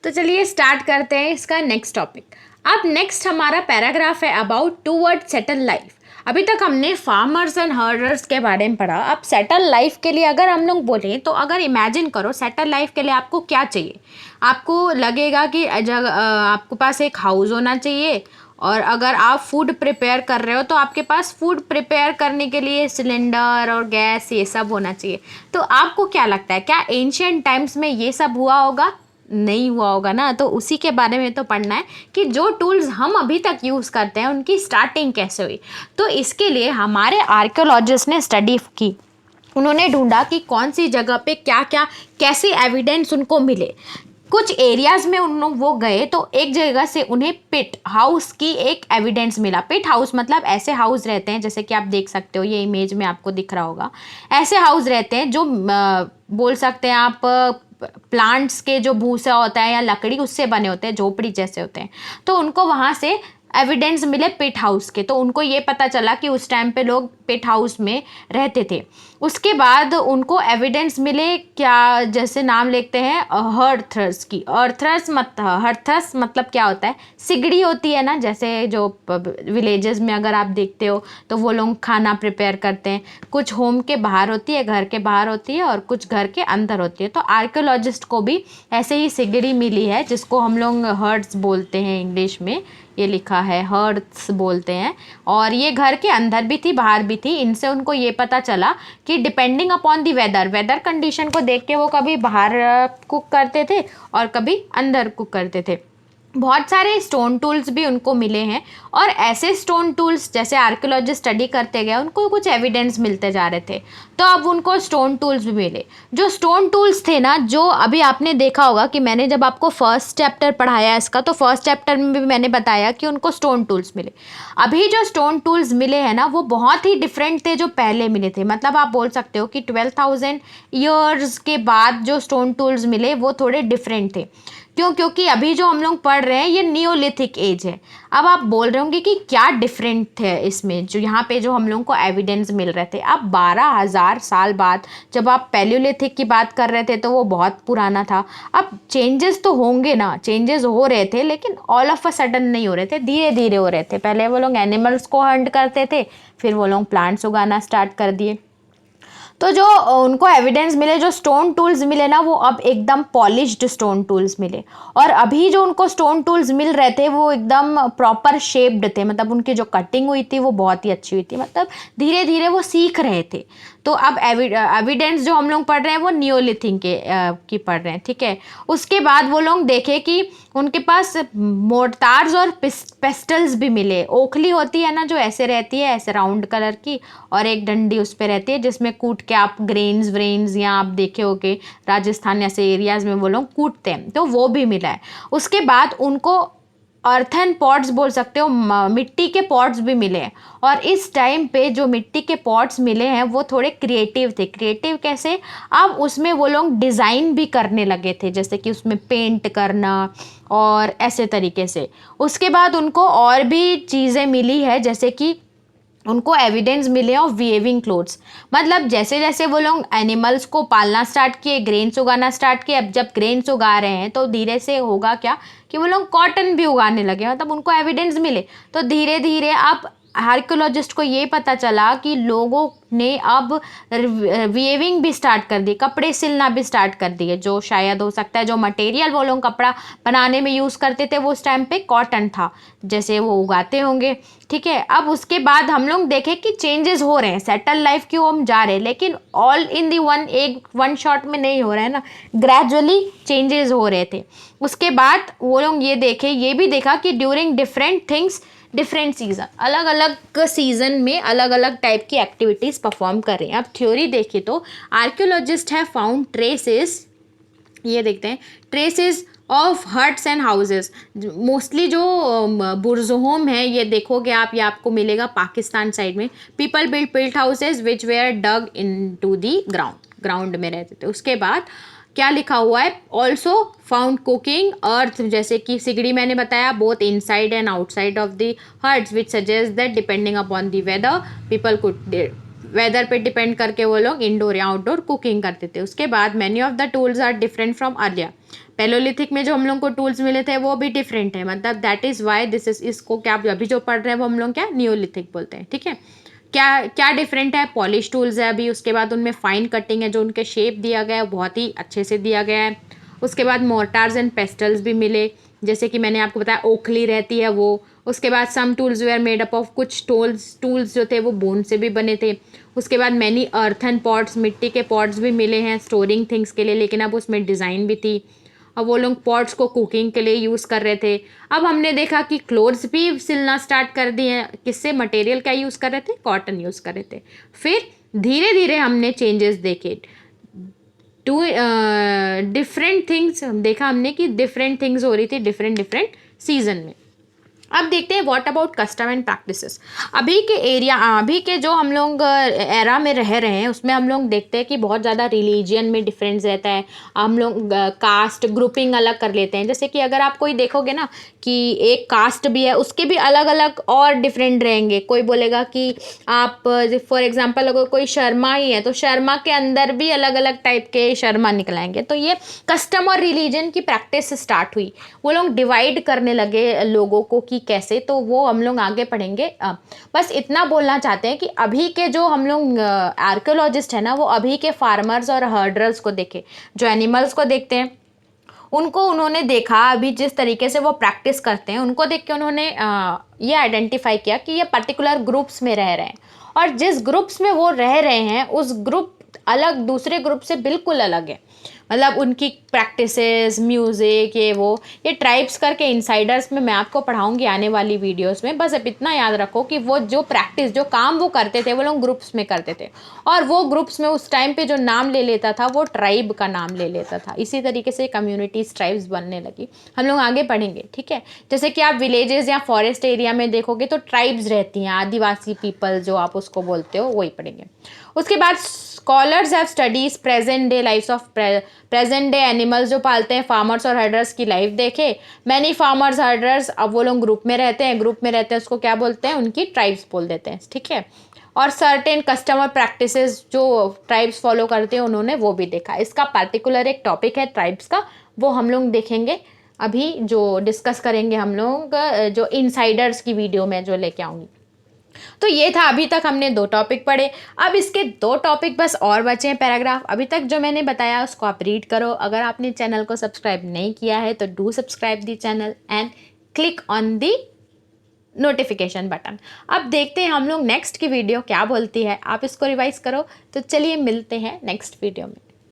तो चलिए स्टार्ट करते हैं इसका नेक्स्ट टॉपिक। अब नेक्स्ट हमारा पैराग्राफ है अबाउट टूवर्ड सेटल लाइफ। अभी तक हमने फार्मर्स एंड हर्डर्स के बारे में पढ़ा। अब सेटल लाइफ के लिए अगर हम लोग बोलें तो अगर इमेजिन करो सेटल लाइफ के लिए आपको क्या चाहिए। आपको लगेगा कि आपके पास एक हाउस होना चाहिए, और अगर आप फूड प्रिपेयर कर रहे हो तो आपके पास फूड प्रिपेयर करने के लिए सिलेंडर और गैस ये सब होना चाहिए। तो आपको क्या लगता है, क्या एंशियंट टाइम्स में ये सब हुआ होगा? नहीं हुआ होगा ना। तो उसी के बारे में तो पढ़ना है कि जो टूल्स हम अभी तक यूज़ करते हैं उनकी स्टार्टिंग कैसे हुई। तो इसके लिए हमारे आर्कियोलॉजिस्ट ने स्टडी की। उन्होंने ढूंढा कि कौन सी जगह पे क्या क्या कैसे एविडेंस उनको मिले। कुछ एरियाज़ में उन लोग वो गए तो एक जगह से उन्हें पिट हाउस की एक एविडेंस मिला। पिट हाउस मतलब ऐसे हाउस रहते हैं, जैसे कि आप देख सकते हो ये इमेज में आपको दिख रहा होगा। ऐसे हाउस रहते हैं जो बोल सकते हैं आप प्लांट्स के जो भूसा होता है या लकड़ी उससे बने होते हैं, झोपड़ी जैसे होते हैं। तो उनको वहाँ से एविडेंस मिले पिट हाउस के। तो उनको ये पता चला कि उस टाइम पे लोग पिट हाउस में रहते थे। उसके बाद उनको एविडेंस मिले क्या, जैसे नाम लिखते हैं हर्थर्स की। हर्थर्स मतलब क्या होता है, सिगड़ी होती है ना, जैसे जो विलेजेस में अगर आप देखते हो तो वो लोग खाना प्रिपेयर करते हैं। कुछ होम के बाहर होती है, घर के बाहर होती है, और कुछ घर के अंदर होती है। तो आर्कियोलॉजिस्ट को भी ऐसे ही सिगड़ी मिली है, जिसको हम लोग हर्ट्स बोलते हैं इंग्लिश में। ये लिखा है हर्ट्स बोलते हैं। और ये घर के अंदर भी थी बाहर भी थी। इनसे उनको ये पता चला कि depending upon the weather condition को देख के वो कभी बाहर कुक करते थे और कभी अंदर कुक करते थे। बहुत सारे स्टोन टूल्स भी उनको मिले हैं, और ऐसे स्टोन टूल्स जैसे आर्कियोलॉजिस्ट स्टडी करते गए उनको कुछ एविडेंस मिलते जा रहे थे। तो अब उनको स्टोन टूल्स भी मिले। जो स्टोन टूल्स थे ना, जो अभी आपने देखा होगा कि मैंने जब आपको फर्स्ट चैप्टर पढ़ाया इसका, तो फर्स्ट चैप्टर में भी मैंने बताया कि उनको स्टोन टूल्स मिले। अभी जो स्टोन टूल्स मिले हैं ना, वो बहुत ही डिफरेंट थे जो पहले मिले थे। मतलब आप बोल सकते हो कि 12,000 ईयर्स के बाद जो स्टोन टूल्स मिले वो थोड़े डिफरेंट थे। क्यों? क्योंकि अभी जो हम लोग पढ़ रहे हैं ये नियोलिथिक एज है। अब आप बोल रहे होंगे कि क्या डिफरेंट थे इसमें, जो यहाँ पे जो हम लोगों को एविडेंस मिल रहे थे। अब 12,000 साल बाद जब आप पैलियोलिथिक की बात कर रहे थे तो वो बहुत पुराना था। अब चेंजेस तो होंगे ना, चेंजेस हो रहे थे, लेकिन ऑल ऑफ अ सडन नहीं हो रहे थे, धीरे धीरे हो रहे थे। पहले वो लोग एनिमल्स को हंट करते थे, फिर वो लोग प्लांट्स उगाना स्टार्ट कर दिए। तो जो उनको एविडेंस मिले, जो स्टोन टूल्स मिले ना, वो अब एकदम पॉलिश्ड स्टोन टूल्स मिले। और अभी जो उनको स्टोन टूल्स मिल रहे थे वो एकदम प्रॉपर शेप्ड थे। मतलब उनकी जो कटिंग हुई थी वो बहुत ही अच्छी हुई थी। मतलब धीरे धीरे वो सीख रहे थे। तो अब एविडेंस जो हम लोग पढ़ रहे हैं वो नियोलिथिक की पढ़ रहे हैं, ठीक है। उसके बाद वो लोग देखे कि उनके पास मोर्टार्स और पेस्टल्स भी मिले। ओखली होती है ना, जो ऐसे रहती है, ऐसे राउंड कलर की, और एक डंडी उस पर रहती है जिसमें कूट के आप ग्रेन्स व्रेन्स, या आप देखे होगे राजस्थान ऐसे एरियाज में वो लोग कूटते हैं, तो वो भी मिला है। उसके बाद उनको अर्थन पॉट्स बोल सकते हो, मिट्टी के पॉट्स भी मिले हैं। और इस टाइम पे जो मिट्टी के पॉट्स मिले हैं वो थोड़े क्रिएटिव थे। क्रिएटिव कैसे? अब उसमें वो लोग डिज़ाइन भी करने लगे थे, जैसे कि उसमें पेंट करना और ऐसे तरीके से। उसके बाद उनको और भी चीज़ें मिली है, जैसे कि उनको एविडेंस मिले ऑफ वीविंग क्लोथ्स। मतलब जैसे जैसे वो लोग एनिमल्स को पालना स्टार्ट किए, ग्रेन्स उगाना स्टार्ट किए। अब जब ग्रेन्स उगा रहे हैं तो धीरे से होगा क्या कि वो लोग कॉटन भी उगाने लगे। मतलब उनको एविडेंस मिले, तो धीरे धीरे अब आर्कियोलॉजिस्ट को ये पता चला कि लोगों ने अब वीविंग भी स्टार्ट कर दी, कपड़े सिलना भी स्टार्ट कर दिए। जो शायद हो सकता है जो मटेरियल वो लोग कपड़ा बनाने में यूज़ करते थे वो उस टाइम पे कॉटन था, जैसे वो उगाते होंगे, ठीक है। अब उसके बाद हम लोग देखें कि चेंजेस हो रहे हैं, सेटल लाइफ की हम जा रहे हैं, लेकिन all in the one shot में नहीं हो रहा है ना, ग्रेजुअली चेंजेस हो रहे थे। उसके बाद वो लोग ये भी देखा कि during different things different season, अलग अलग सीजन में अलग अलग टाइप की एक्टिविटीज़ परफॉर्म कर रहे हैं। अब थ्योरी देखिए तो आर्कियोलॉजिस्ट हैव फाउंड ट्रेसेस, ये देखते हैं, traces of huts and houses. Mostly जो बुर्ज़-होम है, ये देखोगे आप, ये आपको मिलेगा पाकिस्तान साइड में। People built houses which were dug into the ground में रहते थे। उसके बाद क्या लिखा हुआ है, ऑल्सो फाउंड कुकिंग अर्थ, जैसे कि सिगड़ी मैंने बताया, both inside and outside of the huts, which suggest that depending upon the weather people could, weather पे डिपेंड करके वो लोग इंडोर या आउटडोर कुकिंग करते थे। उसके बाद many of the tools are different from earlier. Palaeolithic में जो हम लोग को टूल्स मिले थे वो भी डिफरेंट है, मतलब that is why this is, इसको क्या अभी जो पढ़ रहे हैं वो हम लोग क्या नियोलिथिक बोलते हैं, ठीक है। क्या क्या डिफरेंट है, पॉलिश टूल्स है अभी, उसके बाद उनमें फाइन कटिंग है, जो उनके शेप दिया गया है बहुत ही अच्छे से दिया गया है। उसके बाद मोर्टार्स एंड पेस्टल्स भी मिले, जैसे कि मैंने आपको बताया ओखली रहती है वो। उसके बाद some tools were made up of, कुछ टूल्स जो थे वो बोन से भी बने थे। उसके बाद मैनी अर्थन पॉट्स, मिट्टी के पॉट्स भी मिले हैं स्टोरिंग थिंग्स के लिए, लेकिन अब उसमें डिज़ाइन भी थी। अब वो लोग पॉट्स को कुकिंग के लिए यूज़ कर रहे थे। अब हमने देखा कि क्लोथ्स भी सिलना स्टार्ट कर दिए हैं, किससे, मटेरियल क्या यूज़ कर रहे थे, कॉटन यूज़ कर रहे थे। फिर धीरे धीरे हमने चेंजेस देखे, टू डिफरेंट थिंग्स देखा हमने कि डिफरेंट थिंग्स हो रही थी डिफरेंट डिफरेंट सीजन में। अब देखते हैं what about custom and practices. अभी के जो हम लोग एरा में रह रहे हैं उसमें हम लोग देखते हैं कि बहुत ज़्यादा रिलीजियन में डिफरेंस रहता है। हम लोग कास्ट ग्रुपिंग अलग कर लेते हैं, जैसे कि अगर आप कोई देखोगे ना कि एक कास्ट भी है उसके भी अलग अलग और डिफरेंट रहेंगे। कोई बोलेगा कि आप फॉर एग्जांपल अगर कोई शर्मा ही है तो शर्मा के अंदर भी अलग अलग टाइप के शर्मा निकलाएंगे। तो ये कस्टम और रिलीजन की प्रैक्टिस स्टार्ट हुई, वो लोग डिवाइड करने लगे लोगों को कि कैसे, तो वो हम लोग आगे पढ़ेंगे। बस इतना बोलना चाहते हैं कि अभी के जो हम लोग आर्कियोलॉजिस्ट है ना वो अभी के फार्मर्स और हर्डर्स को देखे, जो एनिमल्स को देखते हैं उनको उन्होंने देखा, अभी जिस तरीके से वो प्रैक्टिस करते हैं उनको देख के उन्होंने ये आइडेंटिफाई किया कि ये पर्टिकुलर ग्रुप्स में रह रहे हैं, और जिस ग्रुप्स में वो रह रहे हैं उस ग्रुप अलग दूसरे ग्रुप से बिल्कुल अलग है। मतलब उनकी प्रैक्टिसेस, म्यूज़िक, ये ट्राइब्स करके इनसाइडर्स में मैं आपको पढ़ाऊंगी आने वाली वीडियोस में। बस अब इतना याद रखो कि वो जो प्रैक्टिस, जो काम वो करते थे वो लोग ग्रुप्स में करते थे, और वो ग्रुप्स में उस टाइम पे जो नाम ले लेता था वो ट्राइब का नाम ले लेता था। इसी तरीके से कम्युनिटीज, ट्राइब्स बनने लगी। हम लोग आगे पढ़ेंगे, ठीक है। जैसे कि आप विलेजेस या फॉरेस्ट एरिया में देखोगे तो ट्राइब्स रहती हैं, आदिवासी पीपल जो आप उसको बोलते हो वही पढ़ेंगे। उसके बाद scholars have studies present day lifes of present day animals जो पालते हैं फार्मर्स और हर्डर्स की लाइफ देखे। मैनी फार्मर्स हर्डर्स, अब वो लोग ग्रुप में रहते हैं, उसको क्या बोलते हैं, उनकी ट्राइब्स बोल देते हैं, ठीक है। और सर्टेन कस्टमर प्रैक्टिसेस जो ट्राइब्स फॉलो करते हैं उन्होंने वो भी देखा। इसका पर्टिकुलर एक टॉपिक है ट्राइब्स का, वो हम लोग देखेंगे अभी, जो डिस्कस करेंगे हम लोग जो इनसाइडर्स की वीडियो में जो लेके आऊँगी। तो ये था, अभी तक हमने 2 टॉपिक पढ़े। अब इसके 2 टॉपिक बस और बचे हैं पैराग्राफ। अभी तक जो मैंने बताया उसको आप रीड करो। अगर आपने चैनल को सब्सक्राइब नहीं किया है तो do subscribe the channel and click on the notification button. अब देखते हैं हम लोग नेक्स्ट की वीडियो क्या बोलती है, आप इसको रिवाइज करो। तो चलिए मिलते हैं नेक्स्ट वीडियो में।